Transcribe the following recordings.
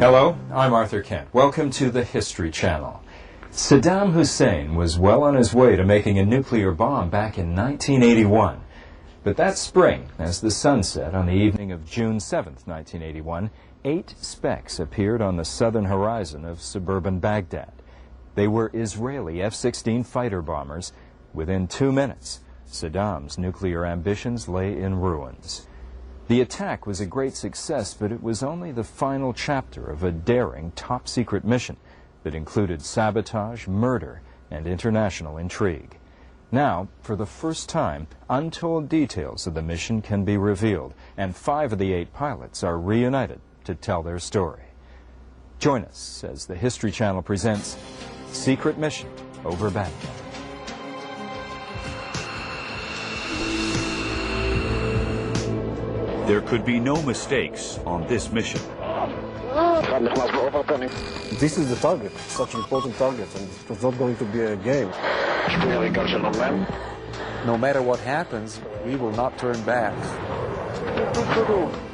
Hello, I'm Arthur Kent. Welcome to the History Channel. Saddam Hussein was well on his way to making a nuclear bomb back in 1981. But that spring, as the sun set on the evening of June 7th, 1981, 8 specks appeared on the southern horizon of suburban Baghdad. They were Israeli F-16 fighter bombers. Within 2 minutes, Saddam's nuclear ambitions lay in ruins. The attack was a great success, but it was only the final chapter of a daring, top-secret mission that included sabotage, murder, and international intrigue. Now, for the first time, untold details of the mission can be revealed, and 5 of the 8 pilots are reunited to tell their story. Join us as the History Channel presents Secret Mission over Baghdad. There could be no mistakes on this mission. This is the target, such an important target, and it was not going to be a game. No matter what happens, we will not turn back.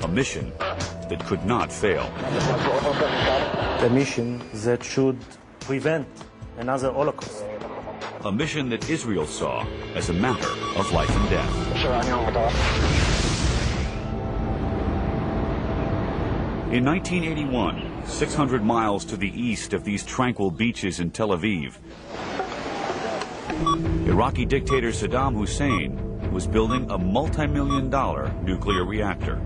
A mission that could not fail. A mission that should prevent another Holocaust. A mission that Israel saw as a matter of life and death. In 1981, 600 miles to the east of these tranquil beaches in Tel Aviv, Iraqi dictator Saddam Hussein was building a multi-million-dollar nuclear reactor.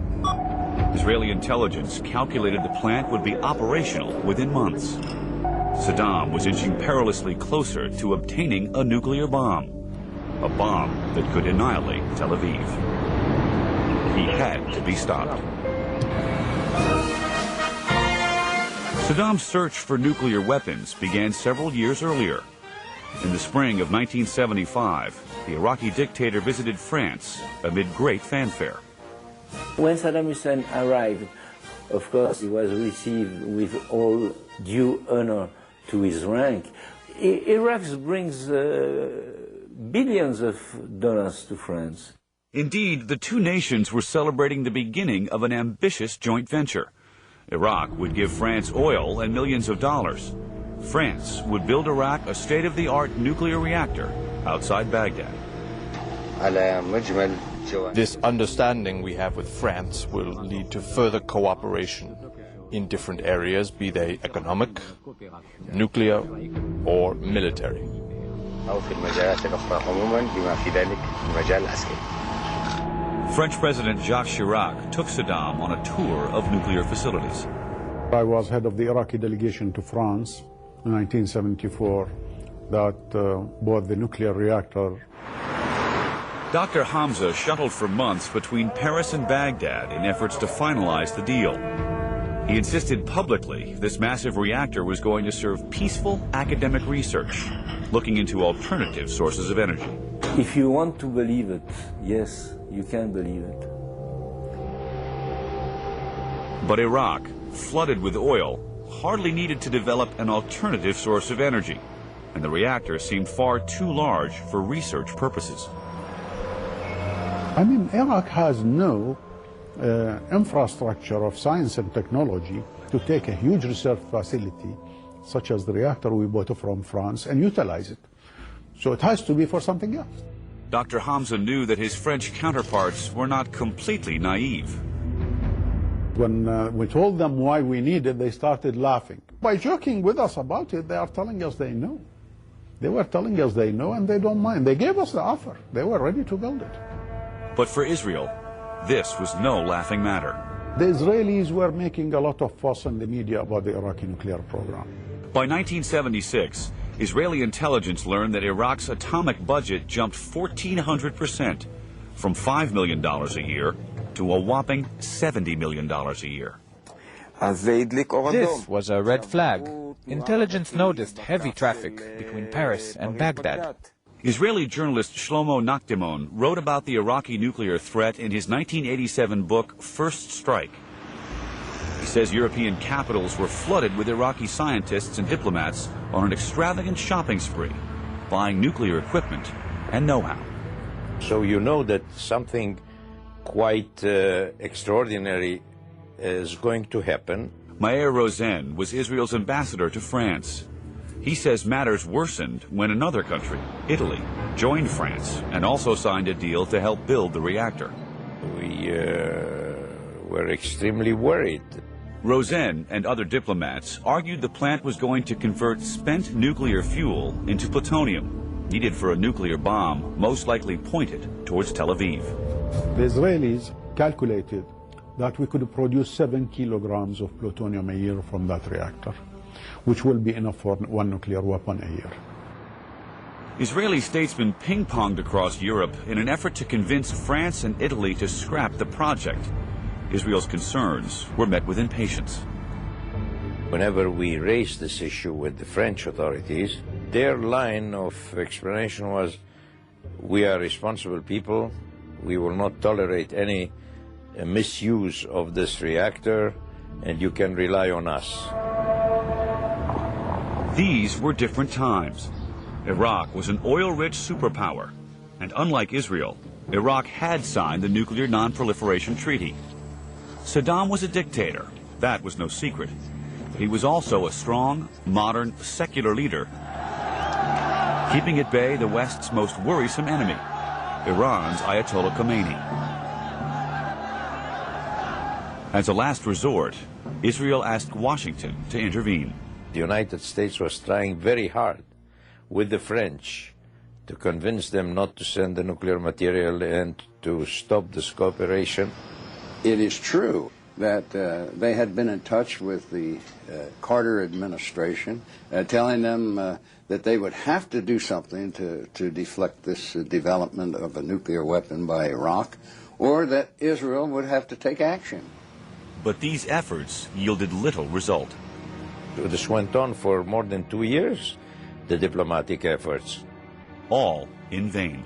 Israeli intelligence calculated the plant would be operational within months. Saddam was inching perilously closer to obtaining a nuclear bomb, a bomb that could annihilate Tel Aviv. He had to be stopped. Saddam's search for nuclear weapons began several years earlier. In the spring of 1975, the Iraqi dictator visited France amid great fanfare. When Saddam Hussein arrived, of course, he was received with all due honor to his rank. Iraq brings billions of dollars to France. Indeed, the two nations were celebrating the beginning of an ambitious joint venture. Iraq would give France oil and millions of dollars. France would build Iraq a state-of-the-art nuclear reactor outside Baghdad. This understanding we have with France will lead to further cooperation in different areas, be they economic, nuclear, or military. French President Jacques Chirac took Saddam on a tour of nuclear facilities. I was head of the Iraqi delegation to France in 1974 that bought the nuclear reactor. Dr. Hamza shuttled for months between Paris and Baghdad in efforts to finalize the deal. He insisted publicly this massive reactor was going to serve peaceful academic research, looking into alternative sources of energy. If you want to believe it, yes, you can believe it. But Iraq, flooded with oil, hardly needed to develop an alternative source of energy, and the reactor seemed far too large for research purposes. I mean, Iraq has no infrastructure of science and technology to take a huge research facility, such as the reactor we bought from France, and utilize it. So it has to be for something else. Dr. Hamza knew that his French counterparts were not completely naive. When we told them why we need it, they started laughing. By joking with us about it, they are telling us they know. They were telling us they know and they don't mind. They gave us the offer. They were ready to build it. But for Israel, this was no laughing matter. The Israelis were making a lot of fuss in the media about the Iraqi nuclear program. By 1976, Israeli intelligence learned that Iraq's atomic budget jumped 1,400%, from $5 million a year to a whopping $70 million a year. This was a red flag. Intelligence noticed heavy traffic between Paris and Baghdad. Israeli journalist Shlomo Nakdimon wrote about the Iraqi nuclear threat in his 1987 book, First Strike. He says European capitals were flooded with Iraqi scientists and diplomats on an extravagant shopping spree, buying nuclear equipment and know-how. So you know that something quite extraordinary is going to happen. Meir Rosen was Israel's ambassador to France. He says matters worsened when another country, Italy, joined France and also signed a deal to help build the reactor. We were extremely worried. Rosen and other diplomats argued the plant was going to convert spent nuclear fuel into plutonium, needed for a nuclear bomb most likely pointed towards Tel Aviv. The Israelis calculated that we could produce 7 kilograms of plutonium a year from that reactor, which will be enough for one nuclear weapon a year. Israeli statesmen ping-ponged across Europe in an effort to convince France and Italy to scrap the project. Israel's concerns were met with impatience. Whenever we raised this issue with the French authorities, their line of explanation was, we are responsible people, we will not tolerate any misuse of this reactor, and you can rely on us. These were different times. Iraq was an oil-rich superpower, and unlike Israel, Iraq had signed the Nuclear Non-Proliferation Treaty. Saddam was a dictator, that was no secret. But he was also a strong, modern, secular leader, keeping at bay the West's most worrisome enemy, Iran's Ayatollah Khomeini. As a last resort, Israel asked Washington to intervene. The United States was trying very hard with the French to convince them not to send the nuclear material and to stop this cooperation. It is true that they had been in touch with the Carter administration, telling them that they would have to do something to deflect this development of a nuclear weapon by Iraq, or that Israel would have to take action. But these efforts yielded little result. This went on for more than 2 years, the diplomatic efforts. All in vain.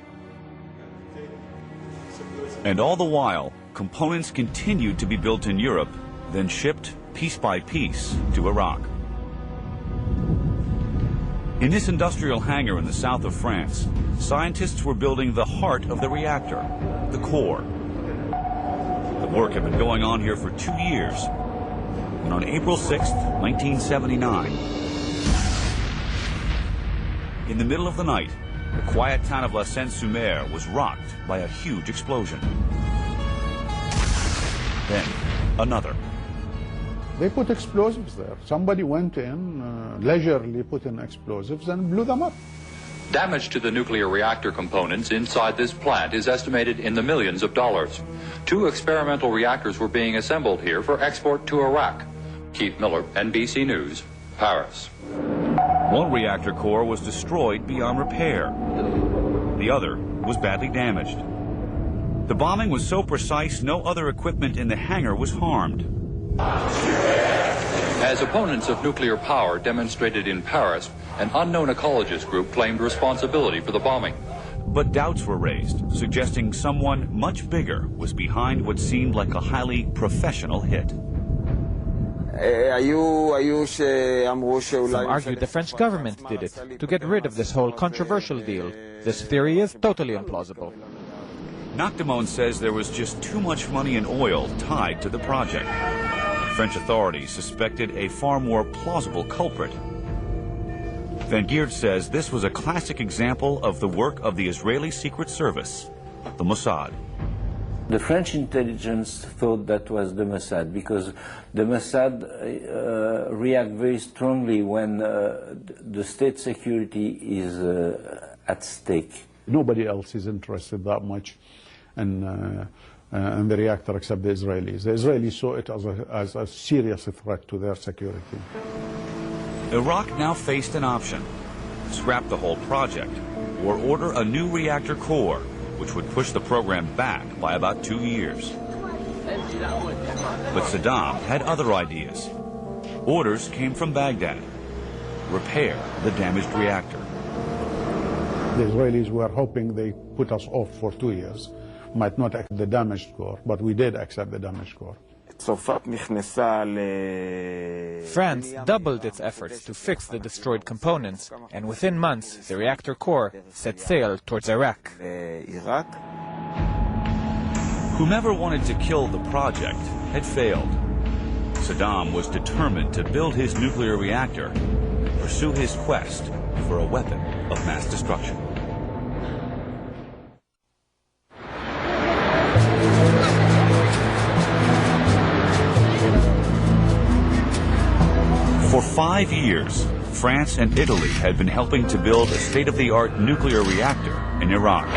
And all the while, components continued to be built in Europe, then shipped piece by piece to Iraq. In this industrial hangar in the south of France, scientists were building the heart of the reactor, the core. The work had been going on here for 2 years. And on April 6th, 1979, in the middle of the night, the quiet town of La Seine-sur-Mer was rocked by a huge explosion. Then, another. They put explosives there. Somebody went in, leisurely put in explosives and blew them up. Damage to the nuclear reactor components inside this plant is estimated in the millions of dollars. 2 experimental reactors were being assembled here for export to Iraq. Keith Miller, NBC News, Paris. One reactor core was destroyed beyond repair. The other was badly damaged. The bombing was so precise, no other equipment in the hangar was harmed. As opponents of nuclear power demonstrated in Paris, an unknown ecologist group claimed responsibility for the bombing. But doubts were raised, suggesting someone much bigger was behind what seemed like a highly professional hit. Some argued the French government did it to get rid of this whole controversial deal. This theory is totally implausible. Noctamone says there was just too much money and oil tied to the project. French authorities suspected a far more plausible culprit. Van Geert says this was a classic example of the work of the Israeli Secret Service, the Mossad. The French intelligence thought that was the Mossad because the Mossad react very strongly when the state security is at stake. Nobody else is interested that much in the reactor except the Israelis. The Israelis saw it as a serious threat to their security. Iraq now faced an option: scrap the whole project or order a new reactor core, which would push the program back by about 2 years. But Saddam had other ideas. Orders came from Baghdad: repair the damaged reactor. The Israelis were hoping they put us off for 2 years. Might not accept the damaged core, but we did accept the damaged core. France doubled its efforts to fix the destroyed components, and within months, the reactor core set sail towards Iraq. Whomever wanted to kill the project had failed. Saddam was determined to build his nuclear reactor and pursue his quest for a weapon of mass destruction. For 5 years, France and Italy had been helping to build a state-of-the-art nuclear reactor in Iraq.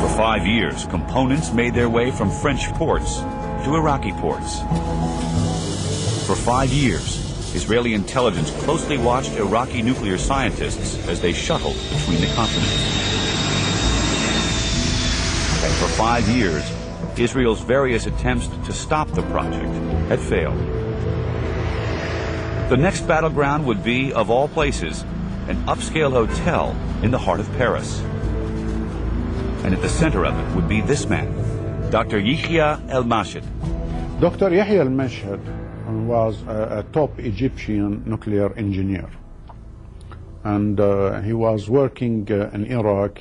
For 5 years, components made their way from French ports to Iraqi ports. For 5 years, Israeli intelligence closely watched Iraqi nuclear scientists as they shuttled between the continents. And for 5 years, Israel's various attempts to stop the project had failed. The next battleground would be, of all places, an upscale hotel in the heart of Paris. And at the center of it would be this man, Dr. Yahya al-Mashhad. Dr. Yahya al-Mashhad was a top Egyptian nuclear engineer. And he was working in Iraq.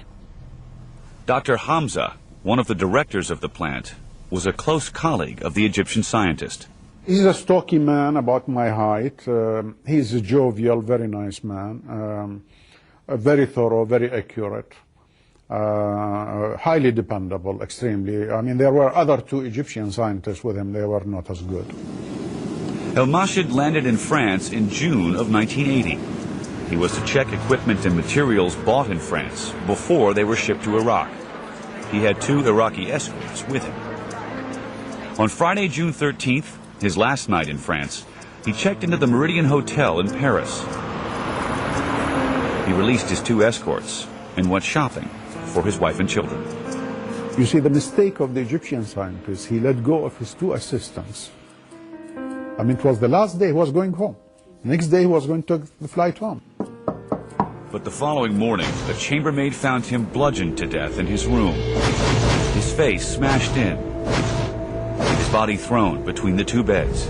Dr. Hamza, one of the directors of the plant, was a close colleague of the Egyptian scientist. He's a stocky man, about my height. He's a jovial, very nice man, very thorough, very accurate, highly dependable, extremely. I mean, there were other 2 Egyptian scientists with him. They were not as good. El-Mashhad landed in France in June of 1980. He was to check equipment and materials bought in France before they were shipped to Iraq. He had 2 Iraqi escorts with him. On Friday, June 13th, his last night in France, he checked into the Meridian Hotel in Paris. He released his 2 escorts and went shopping for his wife and children. You see, the mistake of the Egyptian scientist, he let go of his 2 assistants. I mean, it was the last day he was going home. Next day he was going to take the flight home. But the following morning, a chambermaid found him bludgeoned to death in his room, his face smashed in, his body thrown between the 2 beds.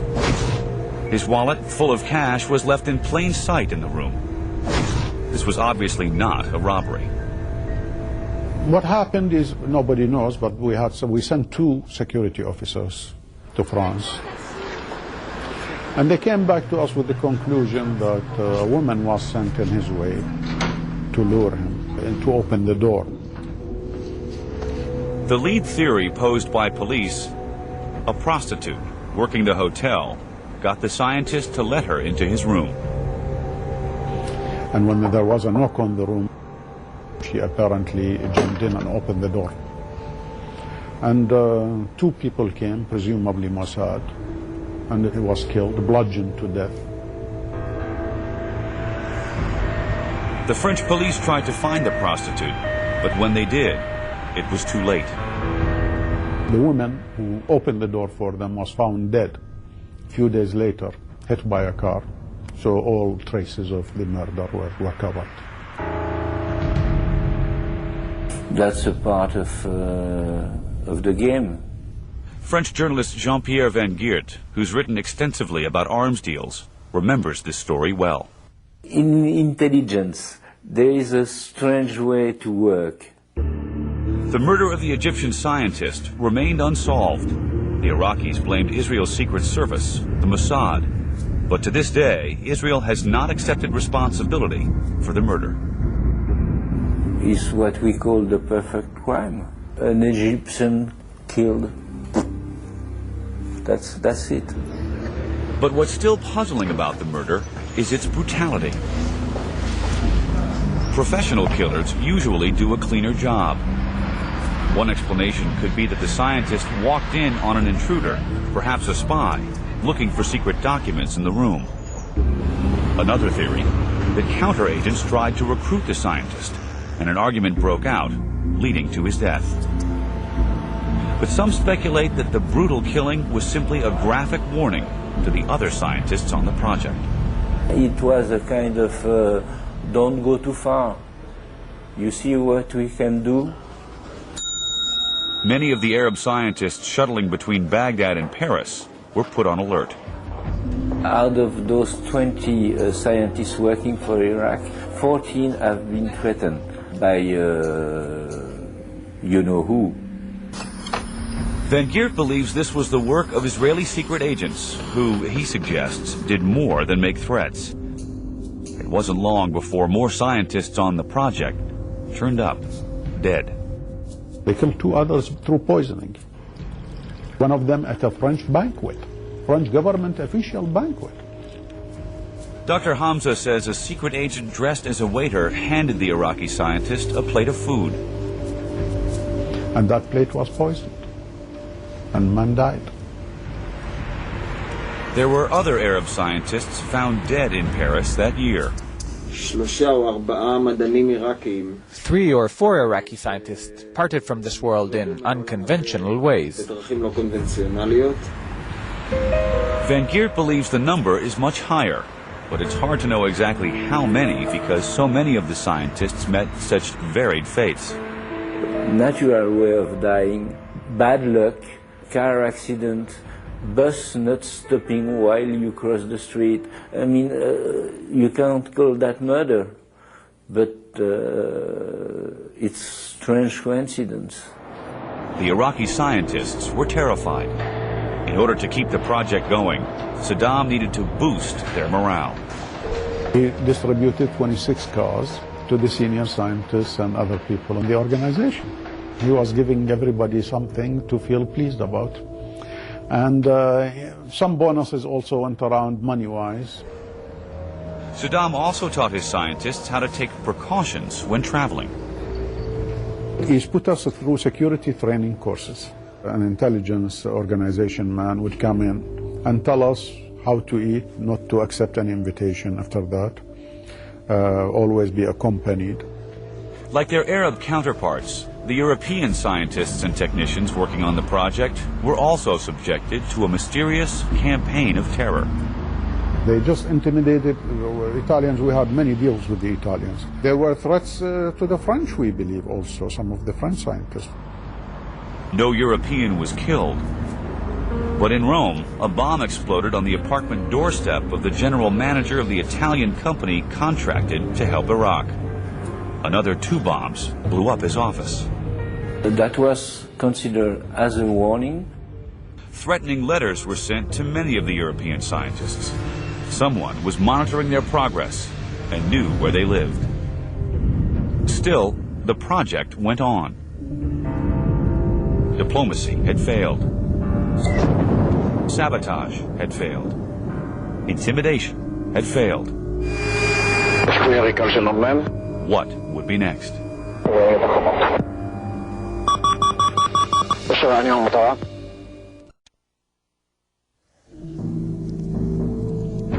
His wallet, full of cash, was left in plain sight in the room. This was obviously not a robbery. What happened is, nobody knows, but we sent 2 security officers to France. And they came back to us with the conclusion that a woman was sent in his way to lure him and to open the door. The lead theory posed by police, a prostitute working the hotel, got the scientist to let her into his room. And when there was a knock on the room, she apparently jumped in and opened the door. And 2 people came, presumably Mossad, and he was killed, bludgeoned to death. The French police tried to find the prostitute, but when they did, it was too late. The woman who opened the door for them was found dead a few days later, hit by a car. So all traces of the murder were covered. That's a part of the game. French journalist Jean-Pierre Van Geert, who's written extensively about arms deals, remembers this story well. In intelligence, there is a strange way to work. The murder of the Egyptian scientist remained unsolved. The Iraqis blamed Israel's secret service, the Mossad. But to this day, Israel has not accepted responsibility for the murder. It's what we call the perfect crime. An Egyptian killed. That's it. But what's still puzzling about the murder is its brutality. Professional killers usually do a cleaner job. One explanation could be that the scientist walked in on an intruder, perhaps a spy, looking for secret documents in the room. Another theory, that counter-agents tried to recruit the scientist, and an argument broke out, leading to his death. But some speculate that the brutal killing was simply a graphic warning to the other scientists on the project. It was a kind of, don't go too far. You see what we can do? Many of the Arab scientists shuttling between Baghdad and Paris were put on alert. Out of those 20 scientists working for Iraq, 14 have been threatened by you know who. Van Geert believes this was the work of Israeli secret agents who, he suggests, did more than make threats. It wasn't long before more scientists on the project turned up dead. They killed 2 others through poisoning. One of them at a French banquet, French government official banquet. Dr. Hamza says a secret agent dressed as a waiter handed the Iraqi scientist a plate of food. And that plate was poisoned, and man died. There were other Arab scientists found dead in Paris that year. 3 or 4 Iraqi scientists parted from this world in unconventional ways. Van Geert believes the number is much higher, but it's hard to know exactly how many because so many of the scientists met such varied fates. Natural way of dying, bad luck, car accident, bus not stopping while you cross the street. I mean, you can't call that murder, but it's strange coincidence. The Iraqi scientists were terrified. In order to keep the project going, Saddam needed to boost their morale. He distributed 26 cars to the senior scientists and other people in the organization. He was giving everybody something to feel pleased about. And some bonuses also went around money-wise. Saddam also taught his scientists how to take precautions when traveling. He's put us through security training courses. An intelligence organization man would come in and tell us how to eat, not to accept any invitation after that, always be accompanied. Like their Arab counterparts, the European scientists and technicians working on the project were also subjected to a mysterious campaign of terror. They just intimidated Italians. We had many deals with the Italians. There were threats to the French, we believe, also, some of the French scientists. No European was killed. But in Rome, a bomb exploded on the apartment doorstep of the general manager of the Italian company contracted to help Iraq. Another 2 bombs blew up his office. That was considered as a warning. Threatening letters were sent to many of the European scientists. Someone was monitoring their progress and knew where they lived. Still, the project went on. Diplomacy had failed. Sabotage had failed. Intimidation had failed. What would be next?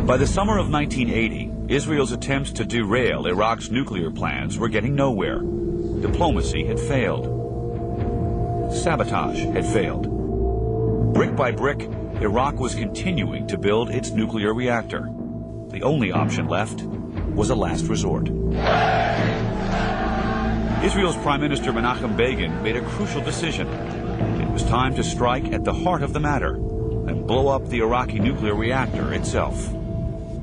By the summer of 1980, Israel's attempts to derail Iraq's nuclear plans were getting nowhere. Diplomacy had failed. Sabotage had failed. Brick by brick, Iraq was continuing to build its nuclear reactor. The only option left was a last resort. Israel's Prime Minister Menachem Begin made a crucial decision. It was time to strike at the heart of the matter and blow up the Iraqi nuclear reactor itself.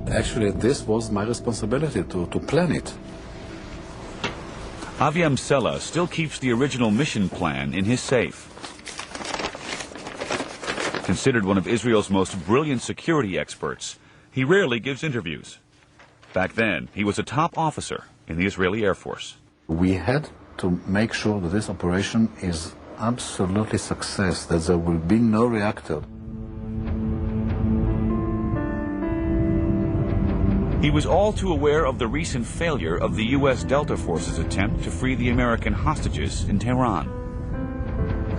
Actually, this was my responsibility to plan it. Aviam Sella still keeps the original mission plan in his safe. Considered one of Israel's most brilliant security experts, he rarely gives interviews. Back then, he was a top officer in the Israeli Air Force. We had to make sure that this operation is absolutely success, that there will be no reactor. He was all too aware of the recent failure of the U.S. Delta Force's attempt to free the American hostages in Tehran.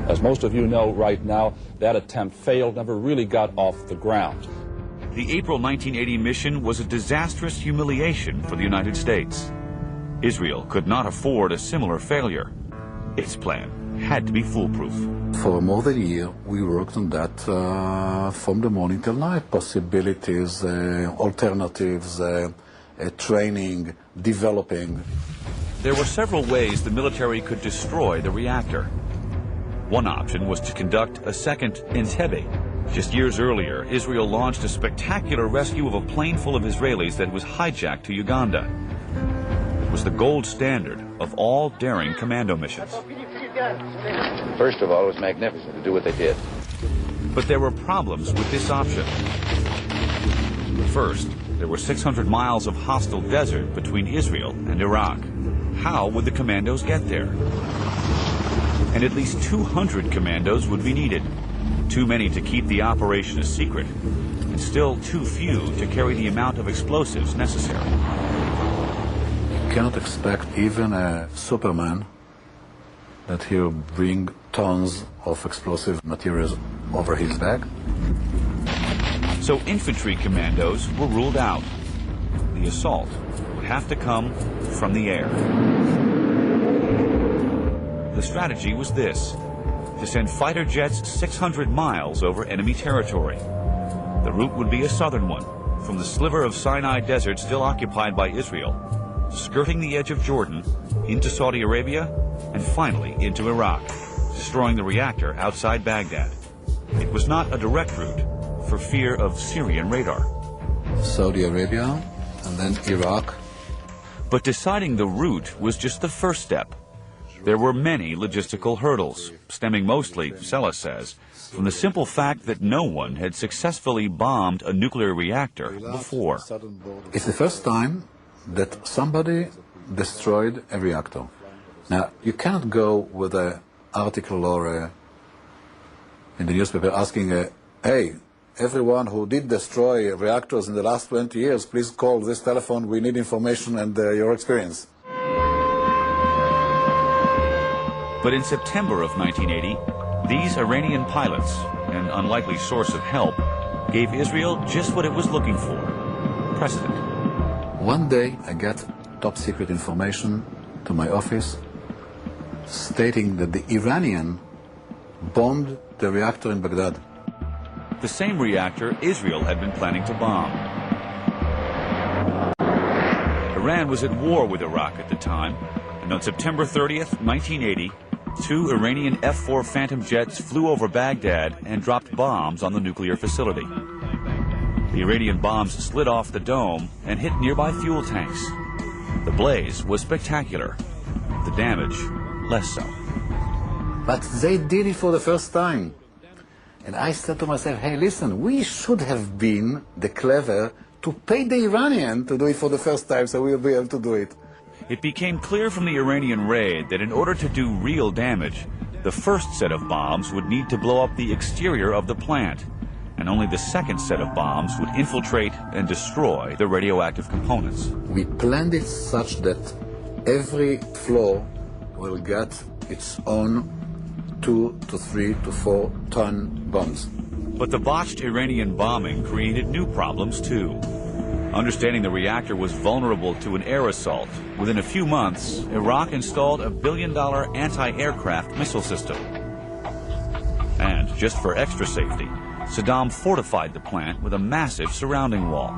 As most of you know right now, that attempt failed, never really got off the ground. The April 1980 mission was a disastrous humiliation for the United States. Israel could not afford a similar failure. Its plan had to be foolproof. For more than a year, we worked on that from the morning till night. Possibilities, alternatives, training, developing. There were several ways the military could destroy the reactor. One option was to conduct a second Entebbe. Just years earlier, Israel launched a spectacular rescue of a plane full of Israelis that was hijacked to Uganda. It was the gold standard of all daring commando missions. First of all, it was magnificent to do what they did. But there were problems with this option. First, there were 600 miles of hostile desert between Israel and Iraq. How would the commandos get there? And at least 200 commandos would be needed. Too many to keep the operation a secret, and still too few to carry the amount of explosives necessary. You cannot expect even a Superman that he'll bring tons of explosive materials over his back. So infantry commandos were ruled out. The assault would have to come from the air. The strategy was this: to send fighter jets 600 miles over enemy territory. The route would be a southern one, from the sliver of Sinai Desert still occupied by Israel, skirting the edge of Jordan, into Saudi Arabia, and finally into Iraq, destroying the reactor outside Baghdad. It was not a direct route, for fear of Syrian radar. Saudi Arabia, and then Iraq. But deciding the route was just the first step. There were many logistical hurdles, stemming mostly, Sella says, from the simple fact that no one had successfully bombed a nuclear reactor before. It's the first time that somebody destroyed a reactor. Now, you cannot go with an article or in the newspaper asking, hey, everyone who did destroy reactors in the last 20 years, please call this telephone, we need information and your experience. But in September of 1980, these Iranian pilots, an unlikely source of help, gave Israel just what it was looking for: precedent. One day I got top secret information to my office stating that the Iranian bombed the reactor in Baghdad. The same reactor Israel had been planning to bomb. Iran was at war with Iraq at the time, and on September 30th, 1980, 2 Iranian F-4 Phantom jets flew over Baghdad and dropped bombs on the nuclear facility. The Iranian bombs slid off the dome and hit nearby fuel tanks. The blaze was spectacular. The damage, less so. But they did it for the first time. And I said to myself, hey, listen, we should have been the clever to pay the Iranian to do it for the first time, so we'll be able to do it. It became clear from the Iranian raid that in order to do real damage, the first set of bombs would need to blow up the exterior of the plant, and only the second set of bombs would infiltrate and destroy the radioactive components. We planned it such that every floor will get its own 2 to 3 to 4 ton bombs. But the botched Iranian bombing created new problems too. Understanding the reactor was vulnerable to an air assault, within a few months, Iraq installed a billion-dollar anti-aircraft missile system. And just for extra safety, Saddam fortified the plant with a massive surrounding wall.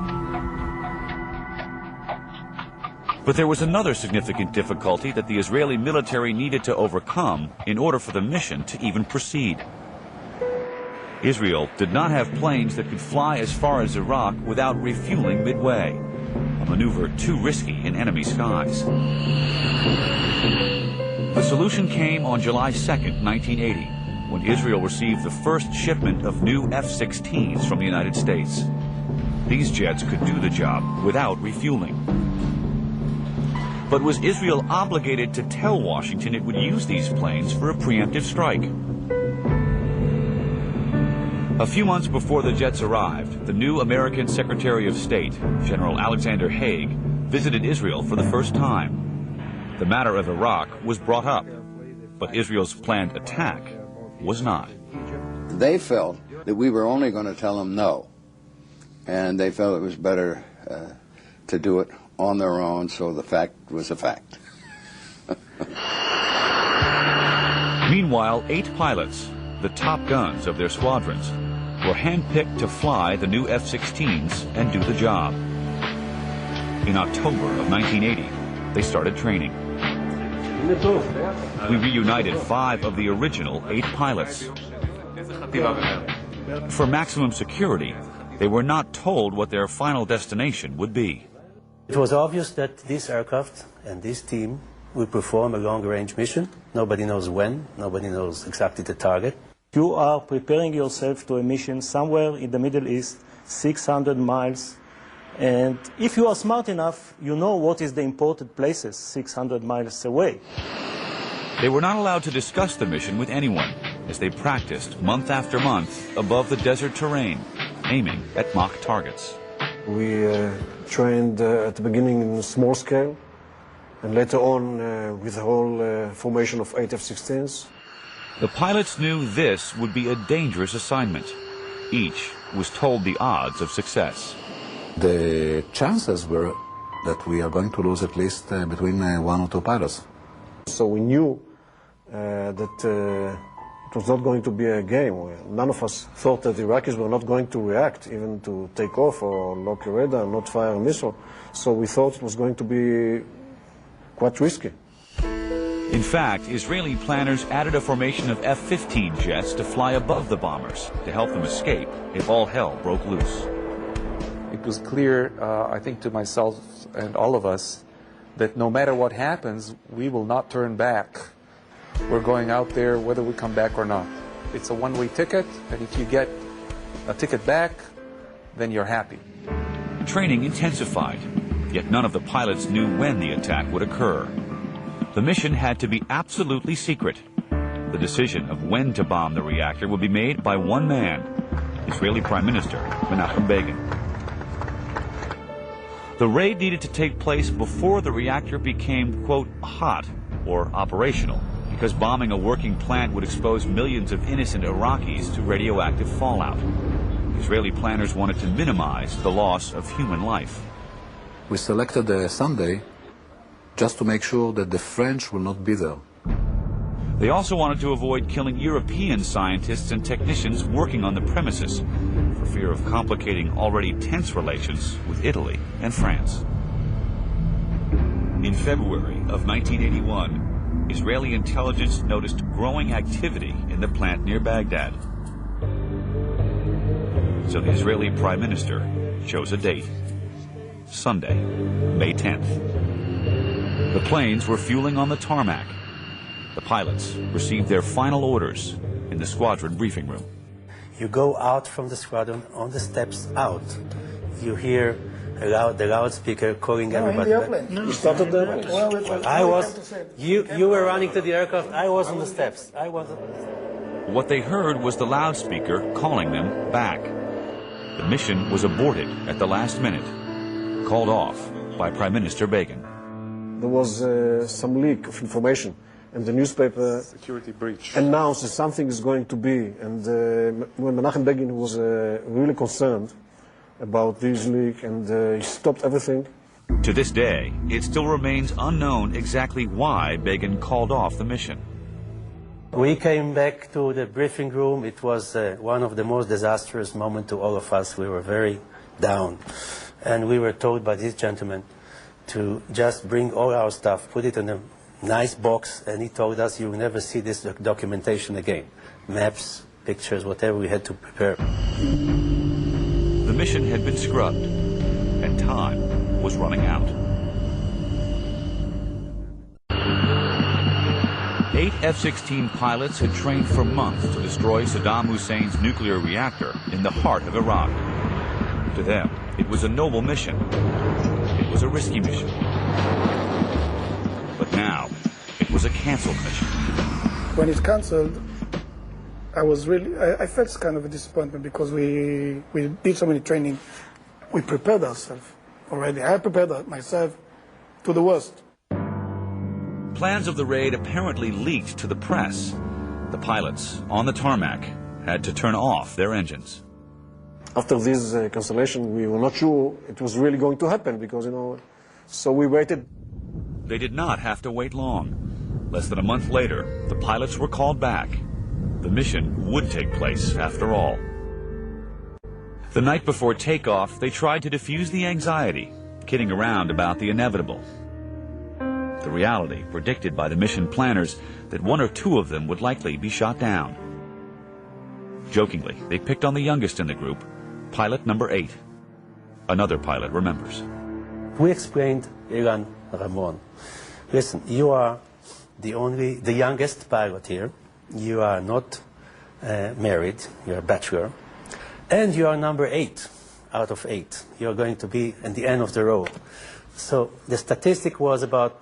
But there was another significant difficulty that the Israeli military needed to overcome in order for the mission to even proceed. Israel did not have planes that could fly as far as Iraq without refueling midway, a maneuver too risky in enemy skies. The solution came on July 2nd, 1980, when Israel received the first shipment of new F-16s from the United States. These jets could do the job without refueling. But was Israel obligated to tell Washington it would use these planes for a preemptive strike? A few months before the jets arrived, the new American Secretary of State, General Alexander Haig, visited Israel for the first time. The matter of Iraq was brought up, but Israel's planned attack was not. They felt that we were only going to tell them no, and they felt it was better to do it on their own, so the fact was a fact. Meanwhile, 8 pilots, the top guns of their squadrons, were handpicked to fly the new F-16s and do the job. In October of 1980, they started training. We reunited 5 of the original 8 pilots. For maximum security, they were not told what their final destination would be. It was obvious that this aircraft and this team we perform a long-range mission. Nobody knows when, nobody knows exactly the target. You are preparing yourself to a mission somewhere in the Middle East, 600 miles, and if you are smart enough, you know what is the important places 600 miles away. They were not allowed to discuss the mission with anyone, as they practiced month after month above the desert terrain, aiming at mock targets. We trained at the beginning in small scale, and later on with the whole formation of 8 F-16s. The pilots knew this would be a dangerous assignment. Each was told the odds of success. The chances were that we are going to lose at least between 1 or 2 pilots. So we knew that it was not going to be a game. None of us thought that the Iraqis were not going to react, even to take off or lock a radar, not fire a missile. So we thought it was going to be quite risky. In fact, Israeli planners added a formation of F-15 jets to fly above the bombers to help them escape if all hell broke loose. It was clear, I think, to myself and all of us, that no matter what happens, we will not turn back. We're going out there whether we come back or not. It's a one-way ticket, and if you get a ticket back, then you're happy. Training intensified, yet none of the pilots knew when the attack would occur. The mission had to be absolutely secret. The decision of when to bomb the reactor would be made by one man, Israeli Prime Minister Menachem Begin. The raid needed to take place before the reactor became, quote, hot or operational, because bombing a working plant would expose millions of innocent Iraqis to radioactive fallout. Israeli planners wanted to minimize the loss of human life. We selected a Sunday just to make sure that the French will not be there. They also wanted to avoid killing European scientists and technicians working on the premises, for fear of complicating already tense relations with Italy and France. In February of 1981, Israeli intelligence noticed growing activity in the plant near Baghdad. So the Israeli Prime Minister chose a date, Sunday, May 10th. The planes were fueling on the tarmac. The pilots received their final orders in the squadron briefing room. You go out from the squadron, on the steps out. You hear the loudspeaker calling everybody. In the airplane. You started the airplane. You were running to the aircraft, I was on the steps. What they heard was the loudspeaker calling them back. The mission was aborted at the last minute, called off by Prime Minister Begin. There was some leak of information, and the newspaper security breach announced that something is going to be. And when Menachem Begin was really concerned about this leak, and he stopped everything. To this day, it still remains unknown exactly why Begin called off the mission. We came back to the briefing room. It was one of the most disastrous moments to all of us. We were very down. And we were told by this gentleman to just bring all our stuff, put it in a nice box, and he told us, you will never see this documentation again. Maps, pictures, whatever we had to prepare. The mission had been scrubbed, and time was running out. 8 F-16 pilots had trained for months to destroy Saddam Hussein's nuclear reactor in the heart of Iraq. To them, it was a noble mission. It was a risky mission. But now, it was a canceled mission. When it's canceled, I felt kind of a disappointment, because we did so many training. We prepared ourselves already. I prepared myself to the worst. Plans of the raid apparently leaked to the press. The pilots, on the tarmac, had to turn off their engines. After this cancellation, we were not sure it was really going to happen, because, so we waited. They did not have to wait long. Less than a month later, the pilots were called back. The mission would take place after all. The night before takeoff, they tried to diffuse the anxiety, kidding around about the inevitable. The reality predicted by the mission planners that one or two of them would likely be shot down. Jokingly, they picked on the youngest in the group, pilot number 8. Another pilot remembers. We explained Ilan Ramon listen, you are the youngest pilot here. You are not married, you're a bachelor, and you are number 8 out of 8. You're going to be at the end of the row. So the statistic was about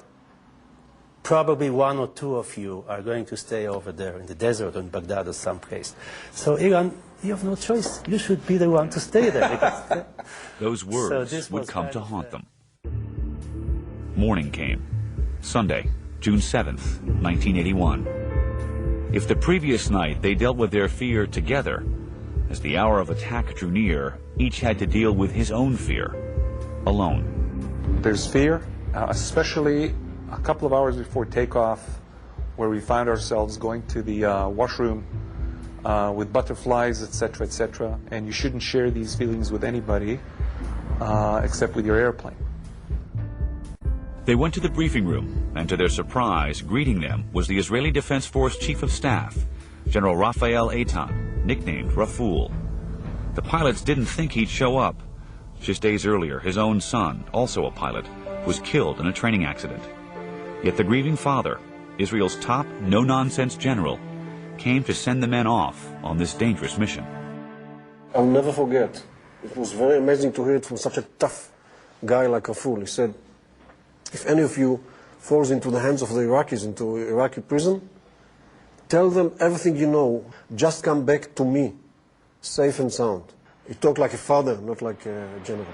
probably 1 or 2 of you are going to stay over there in the desert or in Baghdad or someplace. So Iran, you have no choice. You should be the one to stay there. Because, those words would come to haunt them. Morning came. Sunday, June 7th, 1981. If the previous night they dealt with their fear together, as the hour of attack drew near, each had to deal with his own fear, alone. There's fear, especially a couple of hours before takeoff, where we found ourselves going to the washroom with butterflies, etc., and you shouldn't share these feelings with anybody except with your airplane. They went to the briefing room, and to their surprise, greeting them was the Israeli Defense Force Chief of Staff, General Raphael Eitan, nicknamed Raful. The pilots didn't think he'd show up. Just days earlier, his own son, also a pilot, was killed in a training accident. Yet the grieving father, Israel's top no-nonsense general, came to send the men off on this dangerous mission. I'll never forget. It was very amazing to hear it from such a tough guy like Raful. He said, if any of you falls into the hands of the Iraqis, into Iraqi prison, tell them everything you know. Just come back to me, safe and sound. He talked like a father, not like a general.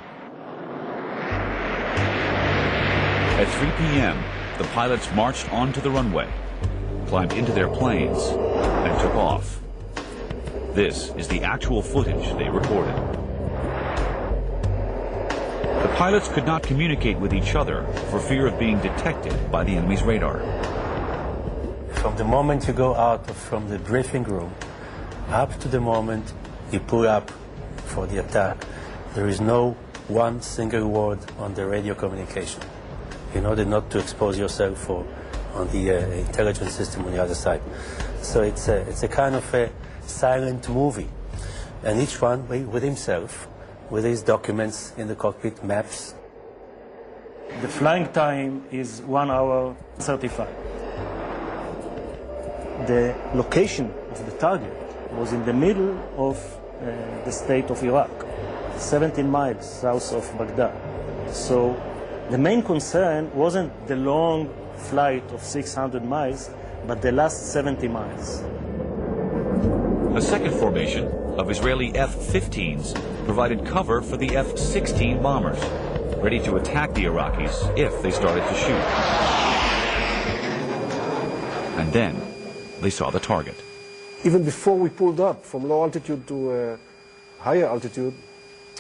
At 3 p.m., the pilots marched onto the runway, climbed into their planes, and took off. This is the actual footage they recorded. The pilots could not communicate with each other for fear of being detected by the enemy's radar. From the moment you go out from the briefing room up to the moment you pull up for the attack, there is no one single word on the radio communication, in order not to expose yourself on the intelligence system on the other side. So it's a kind of a silent movie, and each one with himself, with his documents in the cockpit, maps. The flying time is 1 hour 35. The location of the target was in the middle of the state of Iraq, 17 miles south of Baghdad. So the main concern wasn't the long flight of 600 miles, but the last 70 miles. A second formation of Israeli F-15s provided cover for the F-16 bombers, ready to attack the Iraqis if they started to shoot. And then they saw the target. Even before we pulled up from low altitude to higher altitude,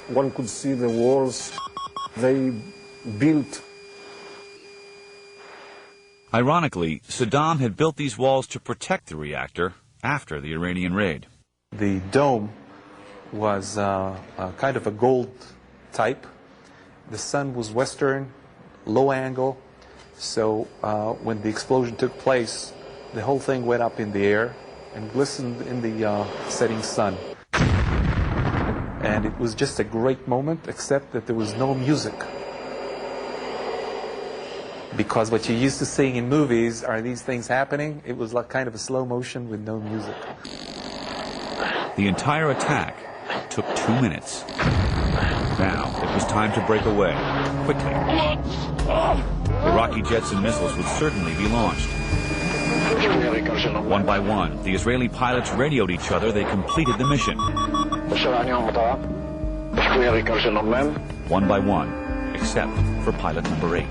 one could see the walls they built. Ironically, Saddam had built these walls to protect the reactor after the Iranian raid. The dome was kind of a gold type. The sun was western, low angle, so when the explosion took place, the whole thing went up in the air and glistened in the setting sun. And it was just a great moment, except that there was no music. Because what you're used to seeing in movies are these things happening. It was like kind of a slow motion with no music. The entire attack took 2 minutes. Now it was time to break away, quickly. Iraqi jets and missiles would certainly be launched. One by one, the Israeli pilots radioed each other they completed the mission. One by one, except for pilot number 8.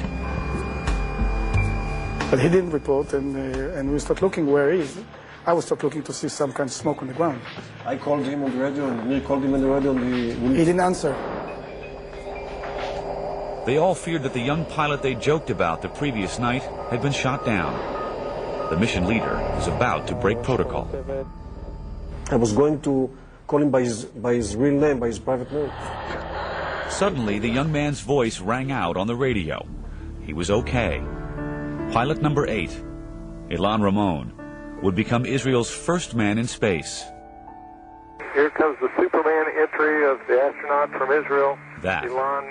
But he didn't report, and we start looking where he is. I was start looking to see some kind of smoke on the ground. I called him on the radio, and he called him on the radio, and he didn't answer. They all feared that the young pilot they joked about the previous night had been shot down. The mission leader was about to break protocol. I was going to call him by his real name, by his private name. Suddenly, the young man's voice rang out on the radio. He was okay. Pilot number 8, Ilan Ramon, would become Israel's first man in space. Here comes the Superman entry of the astronaut from Israel. That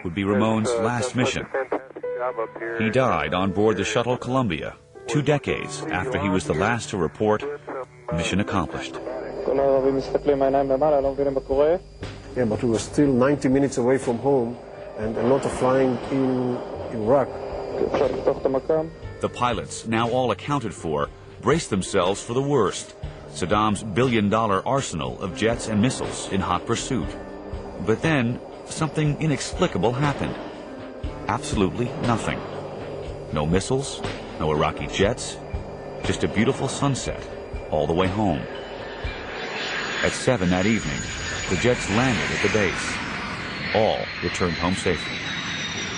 would be Ramon's last mission. He died on board the shuttle Columbia 2 decades after he was the last to report mission accomplished. Yeah, but we were still 90 minutes away from home and a lot of flying in Iraq. The pilots, now all accounted for, braced themselves for the worst. Saddam's billion-dollar arsenal of jets and missiles in hot pursuit. But then, something inexplicable happened. Absolutely nothing. No missiles, no Iraqi jets, just a beautiful sunset all the way home. At 7 that evening, the jets landed at the base. All returned home safely.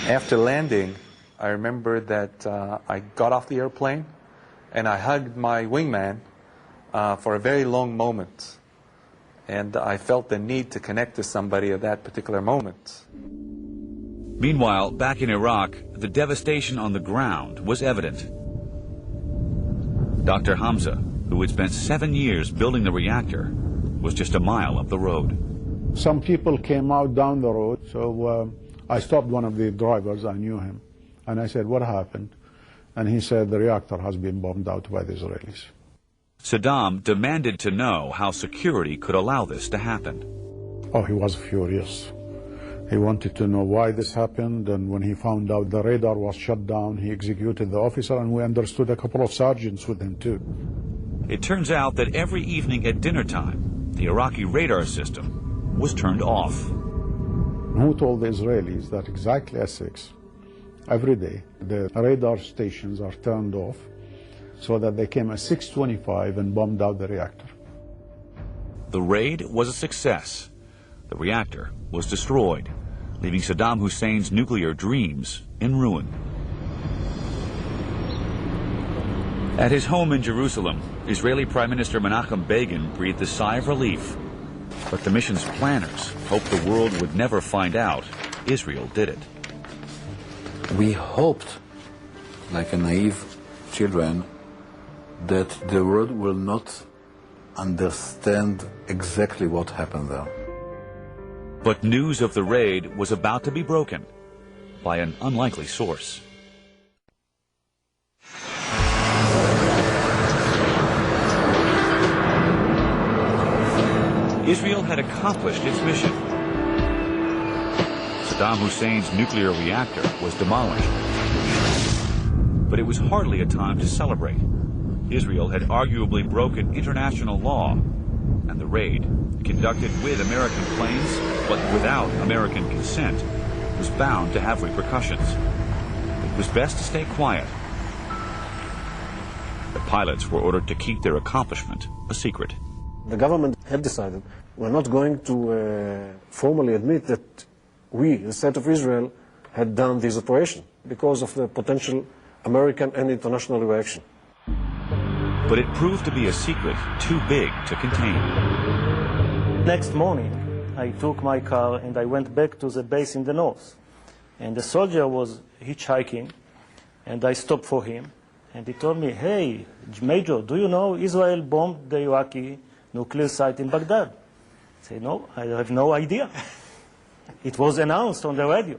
After landing, I remember that I got off the airplane and I hugged my wingman for a very long moment. And I felt the need to connect to somebody at that particular moment. Meanwhile, back in Iraq, the devastation on the ground was evident. Dr. Hamza, who had spent 7 years building the reactor, was just a mile up the road. Some people came out down the road, so I stopped one of the drivers. I knew him. And I said, what happened? And he said, the reactor has been bombed out by the Israelis. Saddam demanded to know how security could allow this to happen. Oh, he was furious. He wanted to know why this happened, and when he found out the radar was shut down, he executed the officer, and we understood a couple of sergeants with him too. It turns out that every evening at dinner time, the Iraqi radar system was turned off. Who told the Israelis that exactly at 6, every day, the radar stations are turned off, so that they came at 6:25 and bombed out the reactor. The raid was a success. The reactor was destroyed, leaving Saddam Hussein's nuclear dreams in ruin. At his home in Jerusalem, Israeli Prime Minister Menachem Begin breathed a sigh of relief. But the mission's planners hoped the world would never find out Israel did it. We hoped, like a naive children, that the world will not understand exactly what happened there. But news of the raid was about to be broken by an unlikely source. Israel had accomplished its mission. Saddam Hussein's nuclear reactor was demolished. But it was hardly a time to celebrate. Israel had arguably broken international law, and the raid, conducted with American planes, but without American consent, was bound to have repercussions. It was best to stay quiet. The pilots were ordered to keep their accomplishment a secret. The government had decided we're not going to formally admit that we, the State of Israel, had done this operation because of the potential American and international reaction. But it proved to be a secret too big to contain. Next morning, I took my car and I went back to the base in the north. And the soldier was hitchhiking, and I stopped for him. And he told me, hey, Major, do you know Israel bombed the Iraqi nuclear site in Baghdad? I said, no, I have no idea. It was announced on the radio.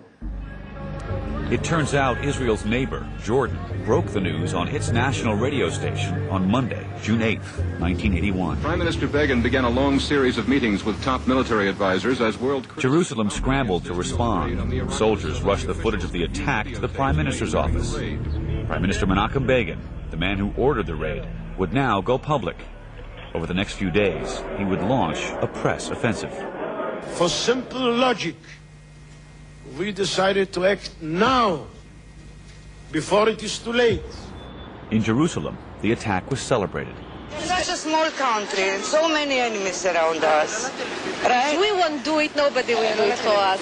It turns out Israel's neighbor, Jordan, broke the news on its national radio station on Monday, June 8, 1981. Prime Minister Begin began a long series of meetings with top military advisors as world... Jerusalem scrambled to respond. Soldiers rushed the footage of the attack to the Prime Minister's office. Prime Minister Menachem Begin, the man who ordered the raid, would now go public. Over the next few days, he would launch a press offensive. For simple logic, we decided to act now, before it is too late. In Jerusalem, the attack was celebrated. Such a small country and so many enemies around us. Right? We won't do it, nobody will do it for us.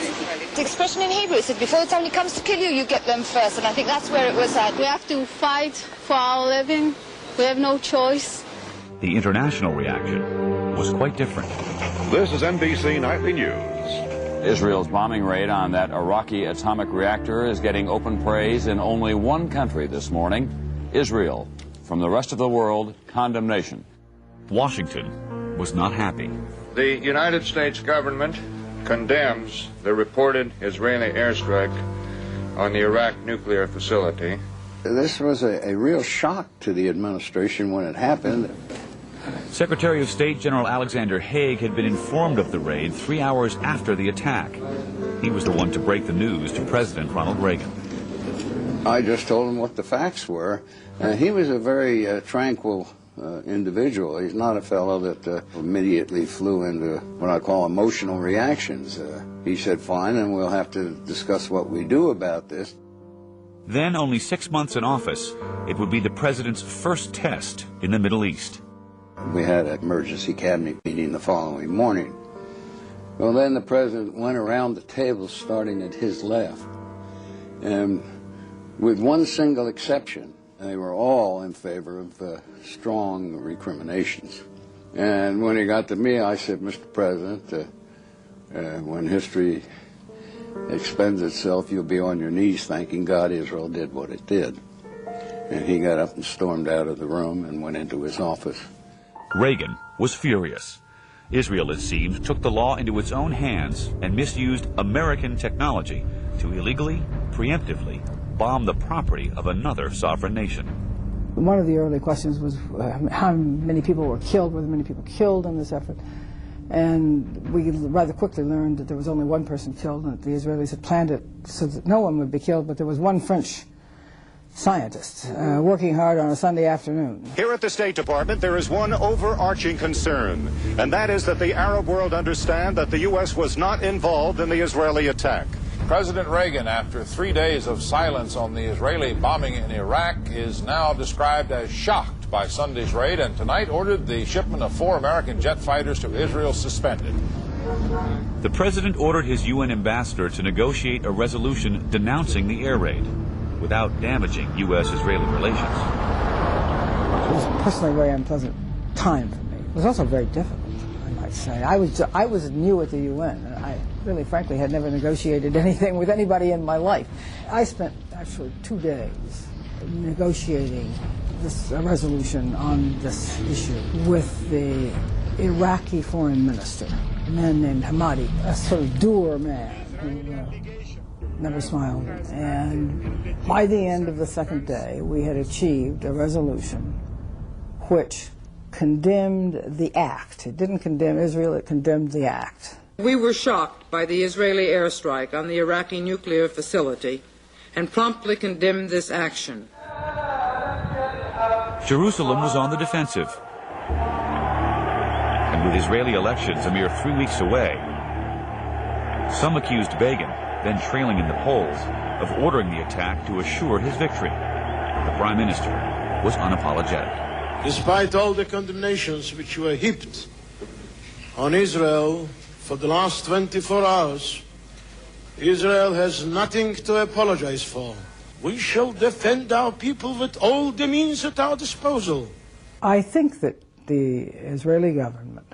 The expression in Hebrew said, before the time comes to kill you, you get them first. And I think that's where it was at. We have to fight for our living. We have no choice. The international reaction was quite different. This is NBC Nightly News. Israel's bombing raid on that Iraqi atomic reactor is getting open praise in only one country this morning, Israel. From the rest of the world, condemnation. Washington was not happy. The United States government condemns the reported Israeli airstrike on the Iraq nuclear facility. This was a real shock to the administration when it happened. Secretary of State General Alexander Haig had been informed of the raid 3 hours after the attack. He was the one to break the news to President Ronald Reagan. I just told him what the facts were. He was a very tranquil individual. He's not a fellow that immediately flew into what I call emotional reactions. He said, fine, and we'll have to discuss what we do about this. Then, only 6 months in office, it would be the president's first test in the Middle East. We had an emergency cabinet meeting the following morning. Well, then the president went around the table starting at his left. And with one single exception, they were all in favor of strong recriminations. And when he got to me, I said, Mr. President, when history expends itself, you'll be on your knees thanking God Israel did what it did. And he got up and stormed out of the room and went into his office. Reagan was furious. Israel, it seems, took the law into its own hands and misused American technology to illegally, preemptively bomb the property of another sovereign nation. One of the early questions was how many people were killed, were there many people killed in this effort? And we rather quickly learned that there was only one person killed, and that the Israelis had planned it so that no one would be killed, but there was one French scientist working hard on a Sunday afternoon. Here at the State Department, there is one overarching concern, and that is that the Arab world understand that the U.S. was not involved in the Israeli attack. President Reagan, after 3 days of silence on the Israeli bombing in Iraq, is now described as shocked by Sunday's raid, and tonight ordered the shipment of 4 American jet fighters to Israel suspended. The president ordered his UN ambassador to negotiate a resolution denouncing the air raid without damaging U.S.-Israeli relations. It was personally a very unpleasant time for me. It was also very difficult, I might say. I was new at the UN, and I really, frankly, had never negotiated anything with anybody in my life. I spent actually 2 days negotiating a resolution on this issue with the Iraqi foreign minister, a man named Hamadi, a sort of dour man who never smiled. And by the end of the second day, we had achieved a resolution which condemned the act. It didn't condemn Israel, it condemned the act. We were shocked by the Israeli airstrike on the Iraqi nuclear facility and promptly condemned this action. Jerusalem was on the defensive. And with Israeli elections a mere 3 weeks away, some accused Begin, then trailing in the polls, of ordering the attack to assure his victory. The prime minister was unapologetic. Despite all the condemnations which were heaped on Israel for the last 24 hours, Israel has nothing to apologize for. We shall defend our people with all the means at our disposal. I think that the Israeli government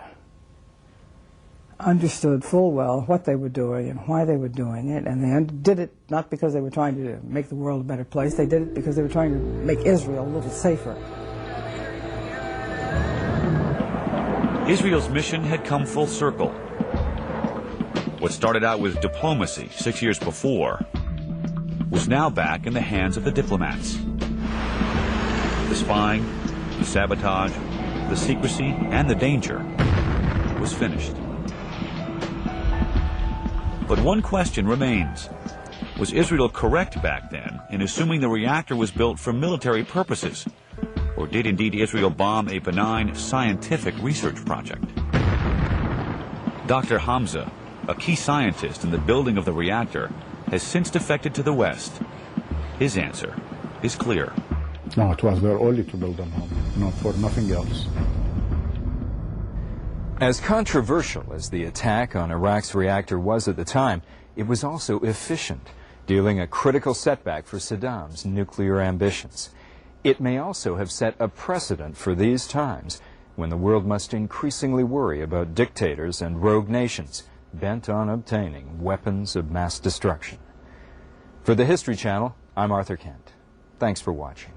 understood full well what they were doing and why they were doing it, and they did it not because they were trying to make the world a better place. They did it because they were trying to make Israel a little safer. Israel's mission had come full circle. What started out with diplomacy 6 years before was now back in the hands of the diplomats. The spying, the sabotage, the secrecy, and the danger was finished. But one question remains. Was Israel correct back then in assuming the reactor was built for military purposes? Or did indeed Israel bomb a benign scientific research project? Dr. Hamza, a key scientist in the building of the reactor, has since defected to the West. His answer is clear. No, it was there only to build a bomb, not for nothing else. As controversial as the attack on Iraq's reactor was at the time, it was also efficient, dealing a critical setback for Saddam's nuclear ambitions. It may also have set a precedent for these times, when the world must increasingly worry about dictators and rogue nations bent on obtaining weapons of mass destruction. For the History Channel, I'm Arthur Kent. Thanks for watching.